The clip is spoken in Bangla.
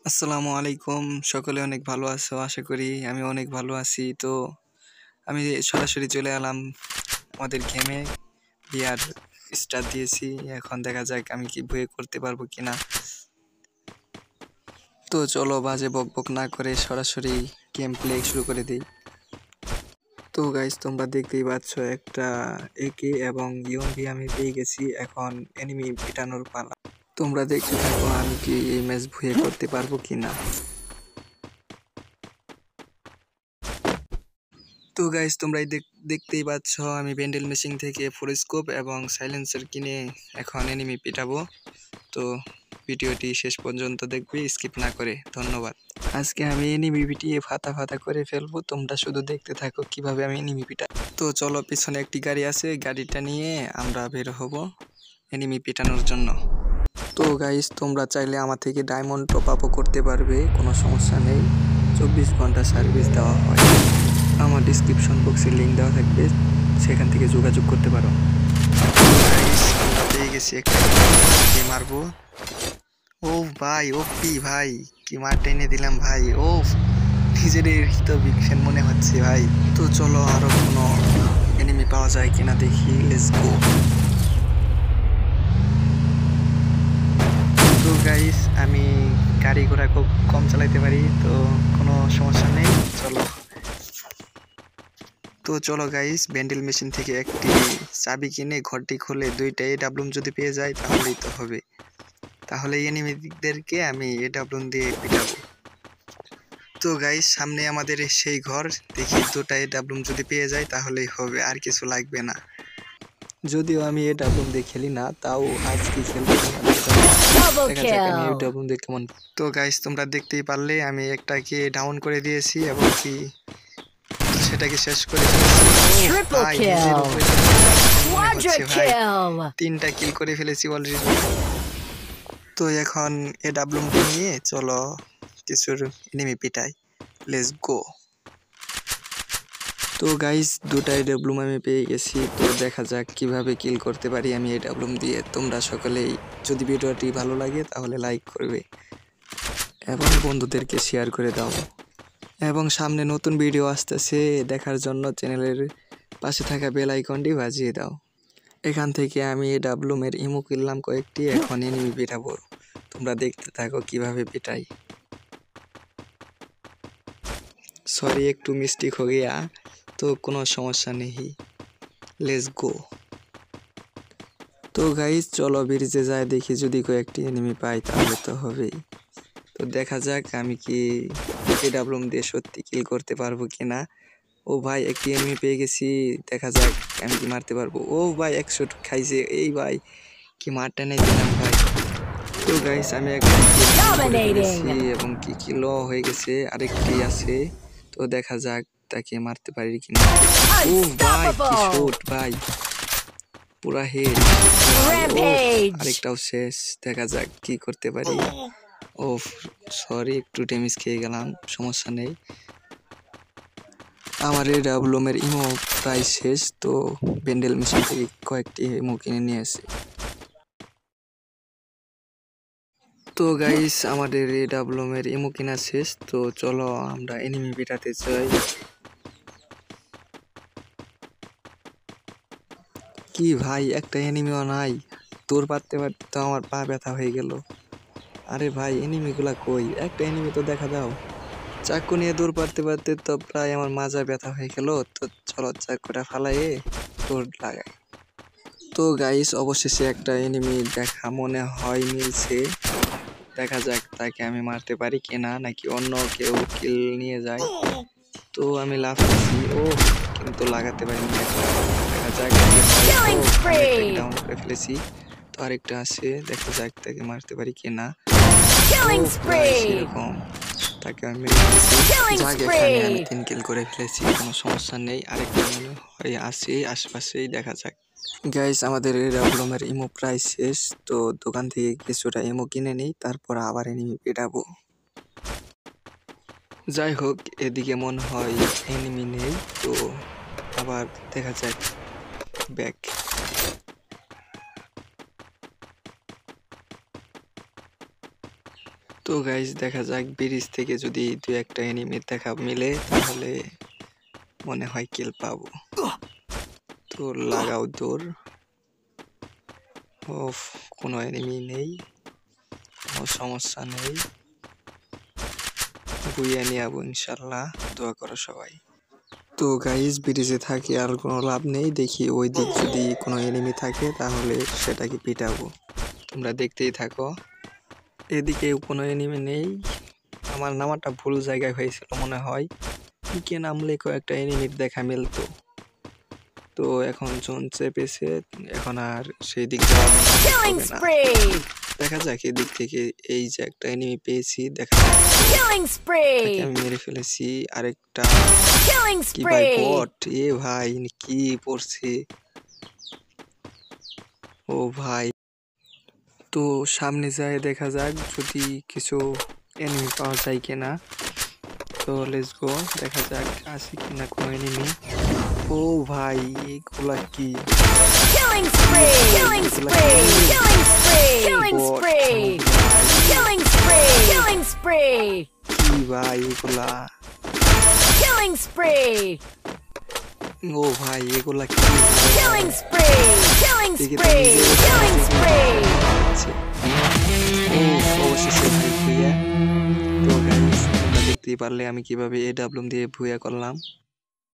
আসসালামু আলাইকুম। সকলে অনেক ভালো আছো আশা করি। আমি অনেক ভালো আছি। তো আমি সরাসরি চলে এলাম আমাদের গেমে। বিয়ার স্টার্ট দিয়েছি। এখন দেখা যাক আমি কি বুয়ে করতে পারবো কিনা। তো চলো বাজে বকবক না করে সরাসরি গেম প্লে শুরু করে দিই। তো গাইস তোমরা দেখতেই পাচ্ছ একটা একে এবং ইউএমপি আমি পেয়ে গেছি। এখন এনিমি পিটানোর পালা। তোমরা দেখতে থাকো আমি কি এই ম্যাচ বুয়ে করতে পারবো কিনা। তো গাইস তোমরাই দেখতেই পাচ্ছ আমি ব্যান্ডেল মেশিন থেকে ফোরস্কোপ এবং সাইলেন্সার কিনে এখন এনিমি পিটাবো। তো ভিডিওটি শেষ পর্যন্ত দেখবে স্কিপ না করে। ধন্যবাদ। আজকে আমি এনিমি পিটিয়ে ফাতা ফাতা করে ফেলবো, তোমরা শুধু দেখতে থাকো কিভাবে আমি এনিমি পিটা। তো চলো, পিছনে একটি গাড়ি আছে, গাড়িটা নিয়ে আমরা বের হব এনিমি পিটানোর জন্য। তো গাইস তোমরা চাইলে আমার থেকে ডায়মন্ড টপ আপও করতে পারবে, কোনো সমস্যা নেই। 24 ঘন্টা সার্ভিস দেওয়া হয়। আমার ডিসক্রিপশন বক্সে লিঙ্ক দেওয়া থাকবে, সেখান থেকে যোগাযোগ করতে পারো। গাইস আমরা পেয়ে গেছি একটা, মারবো। ও ভাই ওপি ভাই, কি মার টেনে দিলাম ভাই। ও নিজের তো বিগ ফ্যান মনে হচ্ছে ভাই। তো চলো আরো কোনো এনিমি পাওয়া যায় কিনা দেখি, লেটস গো। তো গাইস আমি গাড়ি ঘোড়া খুব কম চালাইতে পারি, তো কোনো সমস্যা নেই। চলো গাইস, ব্যান্ডেল মেশিন থেকে একটি চাবি কিনে ঘরটি খুলে দুইটা এডাব্লুম যদি পেয়ে যায় তাহলেই তো হবে। তাহলে এনিমিদেরকে আমি এডাব্লুম দিয়ে পিটাবো। তো গাইস সামনে আমাদের সেই ঘর, দেখি দুটা এডাব্লুম যদি পেয়ে যায় তাহলেই হবে, আর কিছু লাগবে না। যদিও আমি এডাব্লুম দিয়ে খেলি না, তাও আজকে খেলবো। দেখা যাক আমি এডাব্লুম দিয়ে কেমন। তো গাইস তোমরা দেখতেই পারলে আমি একটাকে ডাউন করে দিয়েছি এবং কি সেটাকে শেষ করে তিনটা কিল করে ফেলেছি অলরেডি। তো এখন এডাব্লুম নিয়ে চলো কিছুর এনিমি পিটাই, লেটস গো। তো গাইস দুটা এডাব্লুম আমি পেয়ে গেছি। তো দেখা যাক কিভাবে কিল করতে পারি আমি এডাব্লুম দিয়ে। তোমরা সকলেই যদি ভিডিওটি ভালো লাগে তাহলে লাইক করবে এবং বন্ধুদেরকে শেয়ার করে দাও, এবং সামনে নতুন ভিডিও আসতেছে দেখার জন্য চ্যানেলের পাশে থাকা বেল আইকনটি বাজিয়ে দাও। এখান থেকে আমি এডাব্লুম এর ইমো কিনলাম কয়েকটি, এখন এনিমি পিটাবো। তোমরা দেখতে থাকো কিভাবে পিটাই। সরি একটু মিস্টেক हो गया, তো কোনো সমস্যা নেই, লেটস গো। তো গাইস চলো ব্রিজে যায় দেখি যদি কয়েকটি এনিমি পাই তাহলে তো হবেই। তো দেখা যাক আমি কি এডাব্লুম দিয়ে সত্যি কিল করতে পারবো কিনা। ও ভাই একটি এনিমি পেয়ে গেছি, দেখা যাক আমি কি মারতে পারবো। ও ভাই 100 খাইছে, এই ভাই কি মারটা নেই দিলাম ভাই। তো গাইস আমি একটা এবং কি কিল হয়ে গেছে, আরেকটি আছে। তো দেখা যাক তাকে মারতে পারি কিনা। ও ভাই কি শট ভাই, পুরা হেড। আরেকটাও শেষ, দেখা যাক কি করতে পারি। ও সরি একটু ড্যামেজ খেয়ে গেলাম, সমস্যা নেই। আমার এই ডাবলুমের ইমো প্রায় শেষ, তো ব্যান্ডেল মেশিন থেকে কয়েকটি ইমো কিনে নিয়ে আসি। তো গাইস আমাদের এই ডাবলুমের ইমো কিনা শেষ, তো চলো আমরা এনিমি পিটাতে চাই। কি ভাই একটা এনিমিও নাই, দৌড় পারতে পারতে তো আমার পা ব্যথা হয়ে গেল। আরে ভাই এনিমিগুলা কই, একটা এনিমি তো দেখা দাও। চাকু নিয়ে দৌড় পারতে পারতে তো প্রায় আমার মাজা ব্যথা হয়ে গেল। তো চলো চাকুটা ফালাইয়ে দৌড় লাগাই। তো গাইস অবশেষে একটা এনিমি দেখা মনে হয় মিলছে, দেখা যাক তাকে আমি মারতে পারি কিনা নাকি অন্য কেউ কিল নিয়ে যায়। তো আমি লাফাচ্ছি, ও কিন্তু লাগাতে পারিনি। দেখা যাক ডাউন করে ফেলেছি। তো আরেকটা আছে, দেখা যাক তাকে মারতে পারি কিনা। এরকম তাকে আমি এখানে আমি 3 কিল করে ফেলেছি, কোনো সমস্যা নেই। আরেকটা মনে হয় আছে আশপাশেই, দেখা যাক। গাইস আমাদের এই ডাবলুমের ইমো প্রাইস শেষ, তো দোকান থেকে কিছুটা ইমো কিনে নিই, তারপর আবার এনিমি পেটাবো। যাই হোক এদিকে মনে হয় এনিমি নেই, তো আবার দেখা যাক ব্যাক। তো তো গাইস দেখা যাক ব্রিজ থেকে যদি দু একটা এনিমি দেখা মিলে তাহলে মনে হয় কিল পাবো। তো লাগাও দৌড়। ওফ, কোনো এনিমি নেই, কোনো সমস্যা নেই, বুইয়া নিয়ে যাবো ইনশাল্লাহ, দোয়া করো সবাই। তো গাইস ব্রিজে থাকে আর কোনো লাভ নেই, দেখি ওই দিক যদি কোনো এনিমি থাকে তাহলে সেটাকে পিটাবো। তোমরা দেখতেই থাকো। এদিকে কোনো এনিমি নেই, আমার নামাটা ভুল জায়গায় হয়েছিল মনে হয়, পিকে নামলে কয়েকটা এনিমির দেখা মিলতো। তো এখন জোন চেপেছে, এখন আর সেই দিক যাওয়া হবে না। দেখা যাক এদিক থেকে, এই যে একটা এনিমি পেয়েছি, দেখা যাক তাকে আমি মেরে ফেলেছি। আরেকটা কি ভাই বট, এ ভাই কি পড়ছে, ও ভাই। তো সামনে যায় দেখা যাক যদি কিছু এনিমি পাওয়া যায় কিনা। তো লেটস গো, দেখা যাক আছে কিনা কোনো এনিমি। ও ভাই এগুলা কি, কি ভাই এগুলা, ও ভাই এগুলা কি, অবশেষে ভাই ভুইয়া। তো গাইস তোমরা দেখতেই পারলে আমি কিভাবে AWM দিয়ে ভুইয়া করলাম।